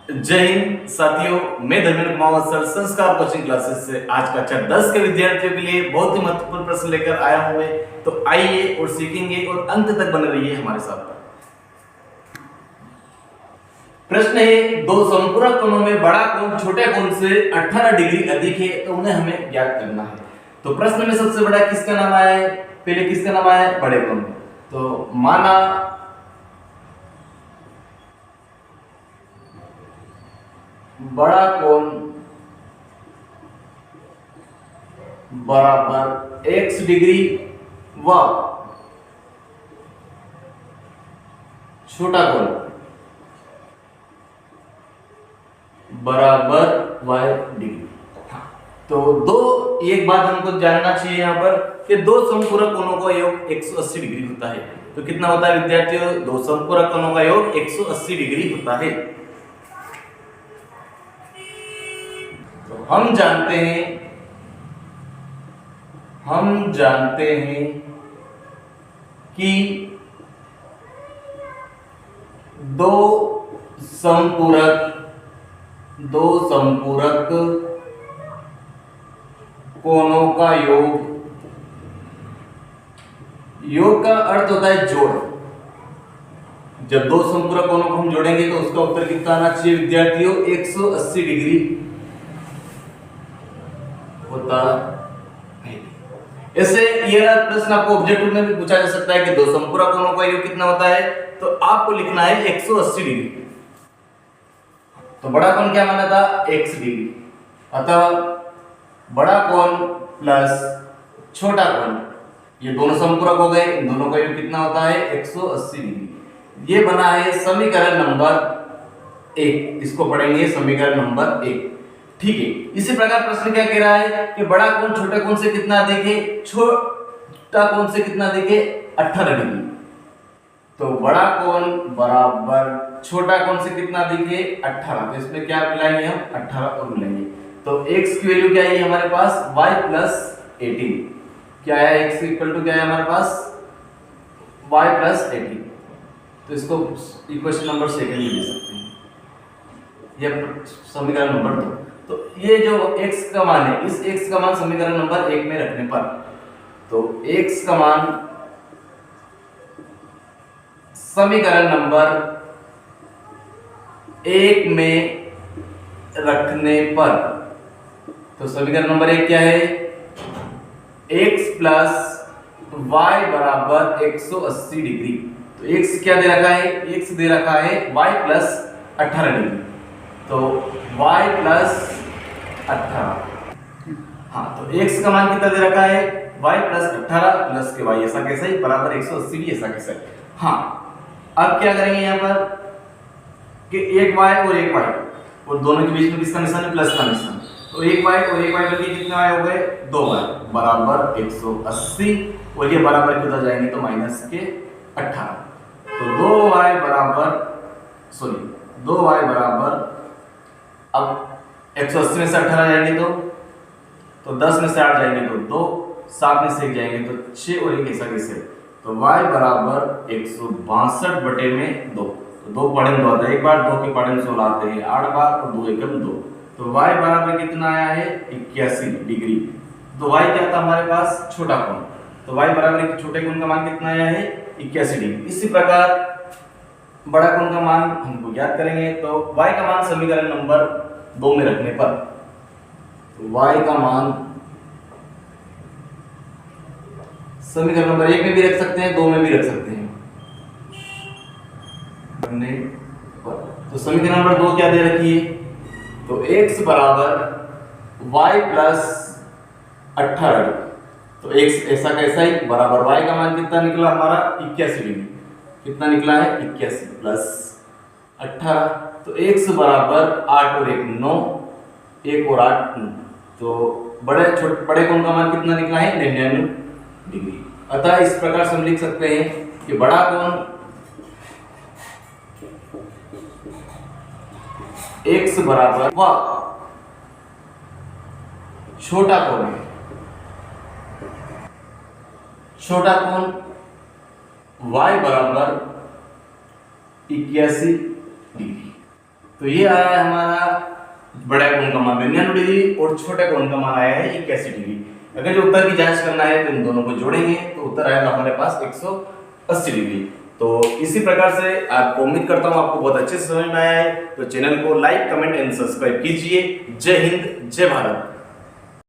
जय हिंद साथियों, मैं धर्मेंद्र कुमार सर संस्कार कोचिंग क्लासेस से आज कक्षा 10 के विद्यार्थियों के लिए बहुत ही महत्वपूर्ण प्रश्न लेकर आया हूं मैं। तो आइए और सीखेंगे और अंत तक बने रहिए हमारे साथ। प्रश्न है, दो संपूरक कोणों में बड़ा कोण छोटे कोण से 18 डिग्री अधिक है, तो उन्हें हमें ज्ञात करना है। तो प्रश्न में सबसे बड़ा किसका नाम आया है? पहले किसका नाम आया है? बड़े कोण। तो माना बड़ा कोण बराबर x डिग्री व छोटा कोण बराबर y डिग्री। तो दो एक बात हमको जानना चाहिए यहाँ पर कि दो समपूरक कोणों का योग 180 डिग्री होता है। तो कितना होता है विद्यार्थियों? दो समपूरक कोणों का योग 180 डिग्री होता है। हम जानते हैं कि दो संपूरक कोणों का योग का अर्थ होता है जोड़। जब दो संपूरक कोणों को हम जोड़ेंगे तो उसका उत्तर कितना आना चाहिए विद्यार्थियों? 180 डिग्री होता है। ऐसे यह प्रश्न आपको ऑब्जेक्टिव में भी पूछा जा सकता है कि दो संपूरक कोणों का योग कितना होता है, तो आपको लिखना है 180 डिग्री। तो बड़ा कोण क्या माना था? x degree. अतः बड़ा कोण प्लस छोटा कोण, ये दोनों संपूरक हो गए, इन दोनों का योग कितना होता है? 180 डिग्री। ये बना है समीकरण नंबर 1। इसको पढ़ेंगे समीकरण नंबर 1। ठीक है। इसी प्रकार प्रश्न क्या कह रहा है कि बड़ा कोण छोटे कोण से कितना अधिक है? छोटा कोण से कितना अधिक है? 18 डिग्री। तो बड़ा कोण बराबर छोटा कोण से कितना अधिक है? 18। तो इसमें क्या मिलाएंगे हम? 18 और मिलाएंगे। तो x की वैल्यू क्या है हमारे पास? y plus 18। क्या है x इक्वल टू क्या है हमारे पास? y plus 18। तो इसको इक्वेशन नंबर 2 में ले सकते हैं, यह समीकरण नंबर 2। तो ये जो x का मान है, इस x का मान समीकरण नंबर 1 में रखने पर, तो x का मान समीकरण नंबर 1 में रखने पर, तो समीकरण नंबर 1 क्या है? x प्लस y बराबर 180 डिग्री। तो x क्या दे रखा है? x दे रखा है y प्लस 18 डिग्री। तो y प्लस 18, हाँ, तो x का मान कितना दे रखा है? y प्लस 18 प्लस के y, ऐसा कैसा है? बराबर 180 भी, ऐसा कैसा है? हाँ, अब क्या करेंगे यहाँ पर कि एक y और एक y, और दोनों के बीच में किसका निशान है? प्लस का निशान। तो एक y और एक y बल्कि कितने y हो गए? 2y बराबर 180, और ये बराबर कितना जाएंगे तो माइनस के 18। तो 2y बराबर अब 180 में से 18 जाएंगे तो 10 में से 8 जाएंगे तो 2, 7 में से 1 जाएंगे तो 6, और एक ऐसा कैसे? तो y बराबर 162 बटे में 2। तो 2 पढ़े 2 आता है, एक बार 2 के पढ़े 16 आते हैं 8 बार, और 2 एकम 2। तो y बराबर कितना आया है? 81 डिग्री। तो y क्या था हमारे पास? छोटा कोण। तो y बराबर छोटे कोण का मान कितना आया है? 81 डिग्री। इसी प्रकार बड़ा कोण का मान हमको ज्ञात करेंगे। तो y का मान समीकरण नंबर 2 में रखने पर, तो y का मान समीकरण नंबर 1 में भी रख सकते हैं, 2 में भी रख सकते हैं। तो समीकरण नंबर 2 क्या दे रखी है? तो x बराबर y प्लस 18। तो x ऐसा कैसा है? बराबर y का मान कितना निकला हमारा? 81 डिग्री। कितना निकला है? 81 प्लस 18। तो x बराबर 8 और 1 9, 1 और 8 9। तो बड़े कोण का मान कितना निकला है? 99 डिग्री। अतः इस प्रकार से हम लिख सकते हैं कि बड़ा कोण x बराबर व छोटा कोण y बराबर 81 डिग्री। तो ये आया है हमारा बड़ा कोण का मान 99 डिग्री और छोटे कोण का मान आया है 81 डिग्री। अगर जो उत्तर की जांच करना है तो इन दोनों को जोड़ेंगे तो उत्तर आएगा हमारे पास 180 डिग्री। तो इसी प्रकार से आपको उम्मीद करता हूँ आपको बहुत अच्छे से समझ में आया है। तो चैनल को लाइक, कमेंट एंड सब्सक्राइब कीजिए। जय हिंद, जय भारत।